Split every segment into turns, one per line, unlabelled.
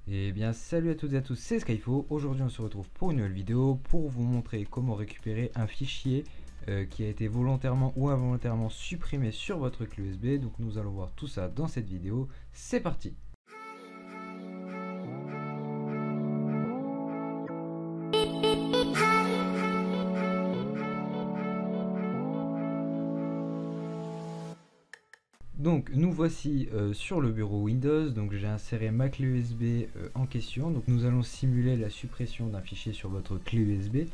Et bien salut à toutes et à tous, c'est Skyfo. Aujourd'hui on se retrouve pour une nouvelle vidéo pour vous montrer comment récupérer un fichier qui a été volontairement ou involontairement supprimé sur votre clé USB. Donc nous allons voir tout ça dans cette vidéo, c'est parti. Donc nous voici sur le bureau Windows, donc j'ai inséré ma clé USB en question. Donc nous allons simuler la suppression d'un fichier sur votre clé USB.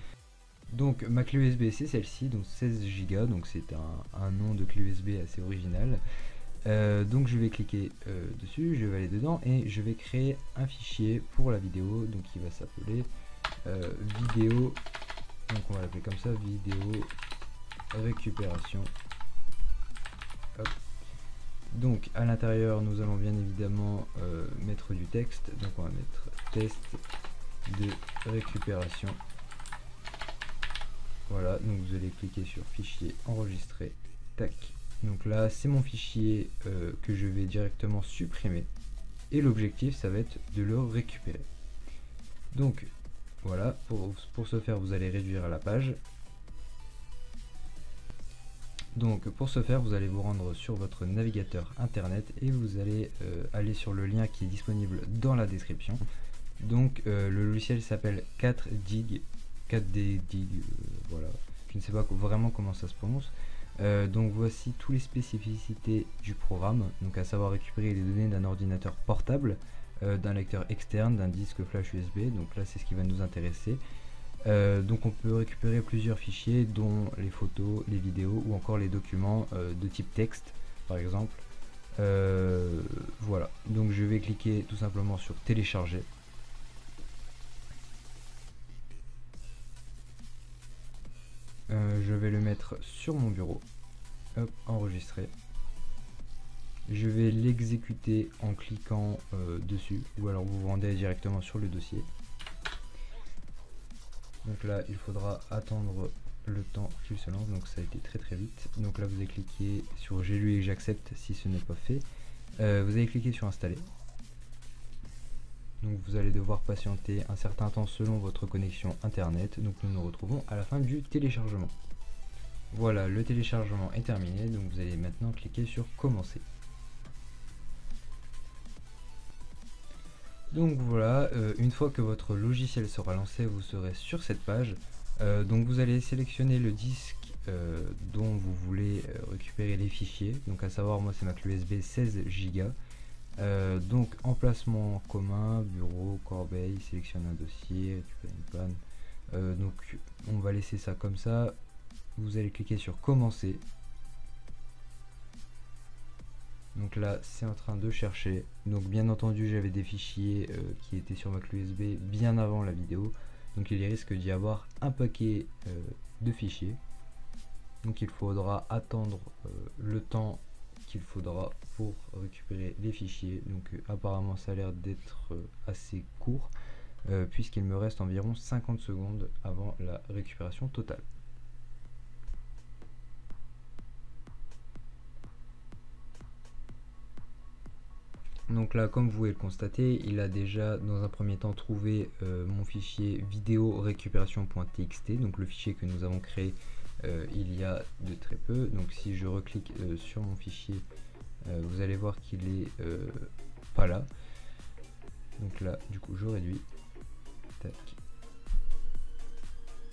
Donc ma clé USB c'est celle-ci, donc 16 Go, donc c'est un nom de clé USB assez original. Donc je vais cliquer dessus, je vais aller dedans et je vais créer un fichier pour la vidéo, donc il va s'appeler vidéo, donc on va l'appeler comme ça, vidéo récupération. Hop. Donc à l'intérieur nous allons bien évidemment mettre du texte, donc on va mettre test de récupération. Voilà, donc vous allez cliquer sur fichier enregistrer, tac. Donc là c'est mon fichier que je vais directement supprimer et l'objectif ça va être de le récupérer. Donc voilà, pour ce faire vous allez réduire à la page. Donc pour ce faire vous allez vous rendre sur votre navigateur internet et vous allez aller sur le lien qui est disponible dans la description. Donc le logiciel s'appelle 4dig, 4D dig, voilà, je ne sais pas vraiment comment ça se prononce. Donc voici toutes les spécificités du programme, donc à savoir récupérer les données d'un ordinateur portable, d'un lecteur externe, d'un disque flash USB, donc là c'est ce qui va nous intéresser. Donc on peut récupérer plusieurs fichiers dont les photos, les vidéos ou encore les documents de type texte par exemple. Voilà, donc je vais cliquer tout simplement sur télécharger. Je vais le mettre sur mon bureau, hop, enregistrer. Je vais l'exécuter en cliquant dessus ou alors vous vous rendez directement sur le dossier. Donc là il faudra attendre le temps qu'il se lance, donc ça a été très vite. Donc là vous allez cliquer sur j'ai lu et j'accepte si ce n'est pas fait. Vous allez cliquer sur installer. Donc vous allez devoir patienter un certain temps selon votre connexion internet. Donc nous nous retrouvons à la fin du téléchargement. Voilà, le téléchargement est terminé, donc vous allez maintenant cliquer sur commencer. Donc voilà, une fois que votre logiciel sera lancé, vous serez sur cette page. Donc vous allez sélectionner le disque dont vous voulez récupérer les fichiers. Donc à savoir, moi c'est ma clé USB 16 Go. Donc emplacement commun, bureau, corbeille, sélectionner un dossier, récupérer une panne. Donc on va laisser ça comme ça. Vous allez cliquer sur commencer. Donc là c'est en train de chercher. Donc bien entendu j'avais des fichiers qui étaient sur ma clé USB bien avant la vidéo. Donc il risque d'y avoir un paquet de fichiers. Donc il faudra attendre le temps qu'il faudra pour récupérer les fichiers. Donc apparemment ça a l'air d'être assez court puisqu'il me reste environ 50 secondes avant la récupération totale. Donc là comme vous pouvez le constater, il a déjà dans un premier temps trouvé mon fichier vidéo récupération.txt, donc le fichier que nous avons créé il y a de très peu. Donc si je reclique sur mon fichier, vous allez voir qu'il est pas là. Donc là du coup je réduis, tac.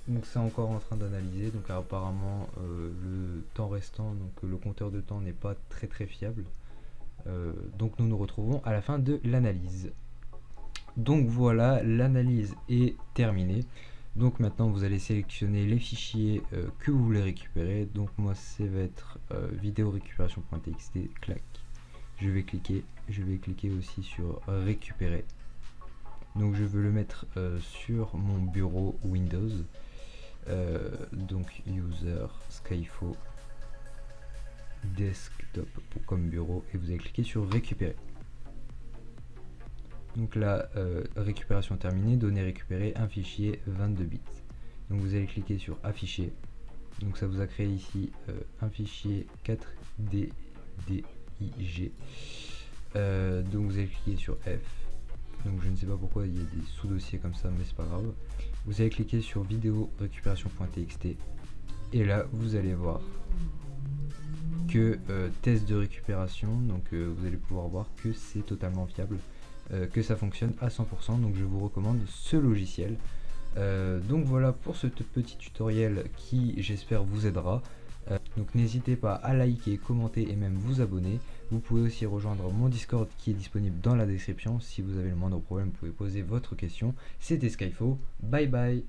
Donc c'est encore en train d'analyser, donc apparemment le temps restant, donc le compteur de temps n'est pas très fiable. Donc nous nous retrouvons à la fin de l'analyse. Donc voilà, l'analyse est terminée. Donc maintenant vous allez sélectionner les fichiers que vous voulez récupérer. Donc moi ça va être vidéo récupération.txt, clac. Je vais cliquer aussi sur récupérer. Donc je veux le mettre sur mon bureau Windows. Donc user Skyfo desktop comme bureau et vous allez cliquer sur récupérer. Donc là récupération terminée, données récupérées, un fichier 22 bits. Donc vous allez cliquer sur afficher. Donc ça vous a créé ici un fichier 4DDIG. Donc vous allez cliquer sur F. donc je ne sais pas pourquoi il y a des sous-dossiers comme ça, mais c'est pas grave. Vous allez cliquer sur vidéo récupération.txt et là vous allez voir que test de récupération, donc vous allez pouvoir voir que c'est totalement fiable, que ça fonctionne à 100%, donc je vous recommande ce logiciel. Donc voilà pour ce petit tutoriel qui j'espère vous aidera. Donc n'hésitez pas à liker, commenter et même vous abonner. Vous pouvez aussi rejoindre mon Discord qui est disponible dans la description. Si vous avez le moindre problème, vous pouvez poser votre question. C'était Skyfo, bye bye.